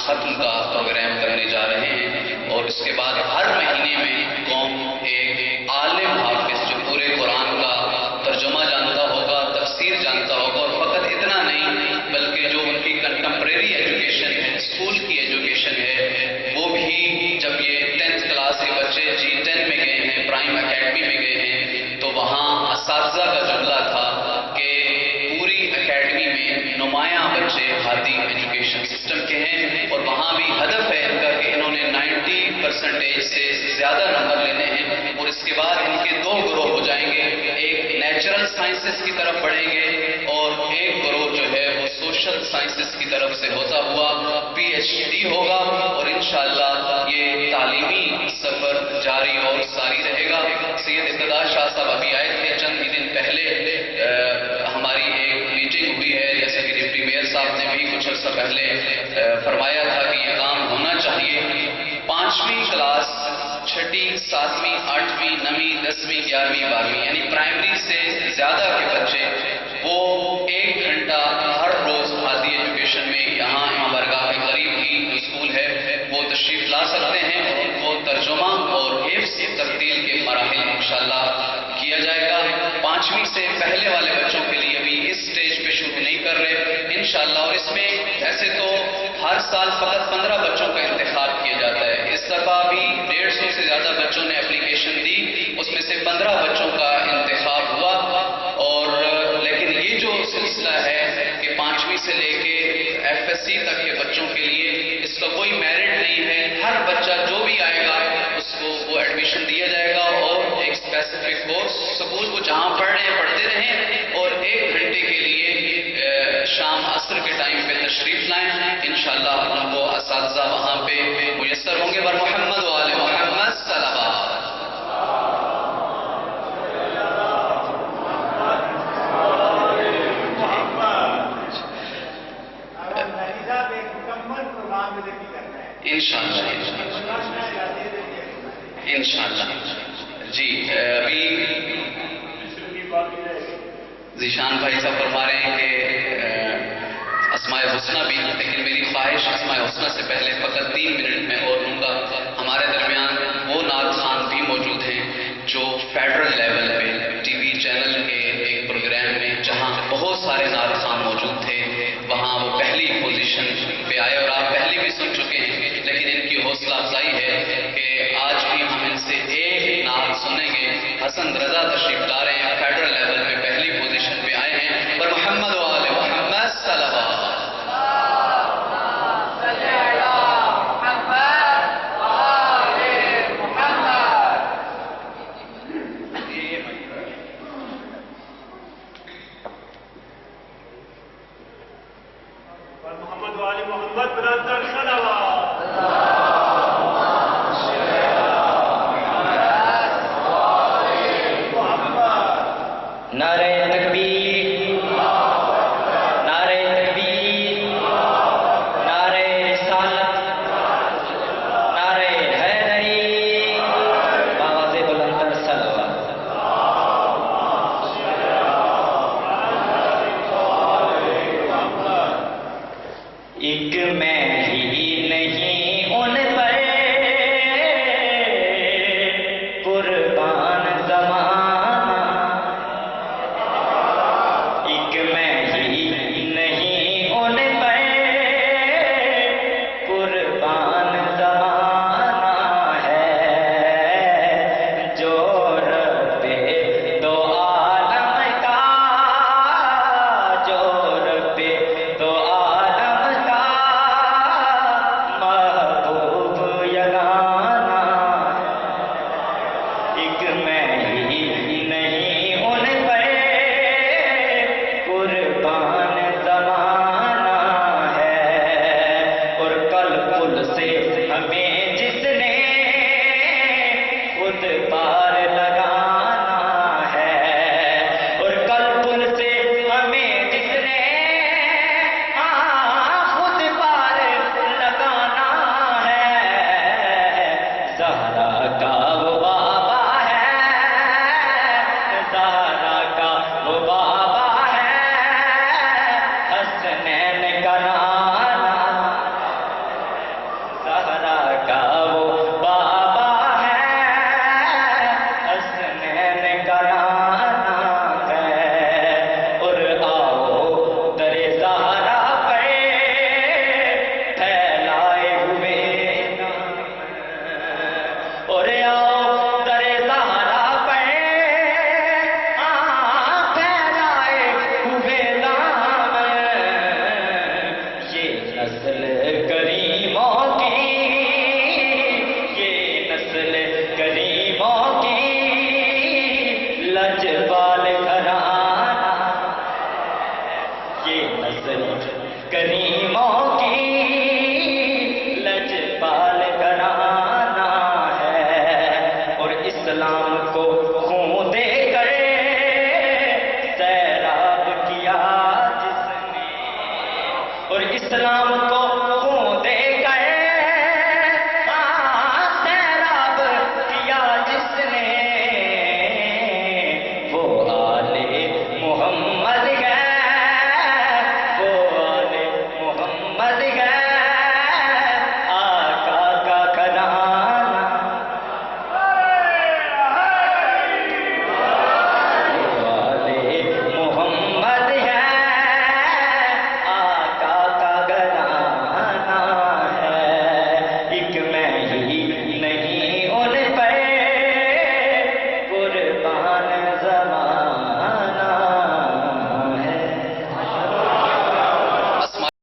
ختم کا پروگرام کرنے جا رہے ہیں، اور اس کے بعد ہر مہینے میں قوم ایک عالم حافظ جو پورے قرآن کا ترجمہ جانتا ہوگا، تفسیر جانتا ہوگا، اور فقط اتنا نہیں بلکہ جو ان کی کنٹمپریری ایجوکیشن ہے، اسکول کی ایجوکیشن ہے، وہ بھی جب یہ 10th کلاس کے بچے G10 میں گئے ہیں، پرائم اکیڈمی میں گئے ہیں، تو وہاں اساتذہ کا جملہ تھا کہ پوری اکیڈمی میں نمایاں بچے ہادی ایجوکیشن سسٹم کے ہیں، اور وہاں بھی ہدف ہے ان کا کہ انہوں نے 90% سے زیادہ نمبر لینے ہیں، اور اس کے بعد ان کے 2 گروہ ہو جائیں گے، ایک نیچرل سائنسز کی طرف بڑھیں گے اور ایک گروہ جو ہے وہ سوشل سائنسز کی طرف سے ہوتا ہوا PhD ہوگا، اور انشاءاللہ یہ تعلیمی سفر جاری اور ساری رہے گا۔ سید اقتدار شاہ صاحب ابھی آئے تھے، چند ہی دن پہلے ہماری ایک میٹنگ ہوئی ہے، جیسے کہ ڈپٹی میئر صاحب نے بھی کچھ عرصہ پہلے فرمایا تھا کہ یہ کام ہونا چاہیے۔ 5ویں کلاس، 6ٹھی، 7ویں، 8ویں، 9ویں، 10ویں، 11ویں، 12ویں یعنی پرائمری سے زیادہ کے بچے وہ 1 گھنٹہ ہر روز ہادی ایجوکیشن میں یہاں امام بارگاہ کے قریب ہی جو اسکول ہے وہ تشریف لا سکتے ہیں، اور ان کو ترجمہ اور حفظ ترتیل کے مراحل انشاءاللہ کیا جائے گا۔ 5ویں سے پہلے والے بچوں کے لیے بھی اس سٹیج پہ شروع نہیں کر رہے انشاءاللہ، اور اس میں ایسے تو ہر سال فقط 15 بچوں کا انتخاب کیا جاتا ہے، اس دفعہ بھی 150 سے زیادہ بچوں نے اپلیکیشن دی، اس میں سے 15 بچوں کا انتخاب ہوا، اور لیکن یہ جو سلسلہ ہے کہ 5ویں سے لے کے FSC تک کے بچوں کے لیے اس کا کوئی میرٹ نہیں ہے، ہر بچہ جو بھی آئے گا اس کو وہ ایڈمیشن دیا جائے گا، اور ایک اسپیسیفک کورس سکول کو جہاں پڑھ رہے ہیں پڑھتے رہیں، اور 1 گھنٹے کے لیے شام عصر کے ٹائم پہ تشریف لائیں، انشاءاللہ ان کو اساتذہ وہاں پہ میسر ہوں گے۔ بر محمد و آل محمد صلوات۔ انشاءاللہ جی ابھی ذیشان بھائی صاحب فرما رہے ہیں کہ اسماء حسنہ بھی، لیکن میری خواہش اسماء حسنہ سے پہلے فقط 3 منٹ میں اور لوں گا۔ ہمارے درمیان وہ نعت خوان بھی موجود ہیں جو فیڈرل لیول پہ ٹی وی چینل کے ایک پروگرام میں جہاں بہت سارے نعت خوان موجود تھے وہاں وہ پہلی پوزیشن پہ آئے، اور آپ پہلے بھی سن چکے ہیں، لیکن ان کی حوصلہ افزائی ہے کہ آج بھی ہم ان سے ایک نعت سنیں گے۔ حسن رضا تشریف لا رہے ہیں، فیڈرل لیول پہ پہلی پوزیشن پہ آئے ہیں، پر محمد و آل محمد صلوات۔ تلاوت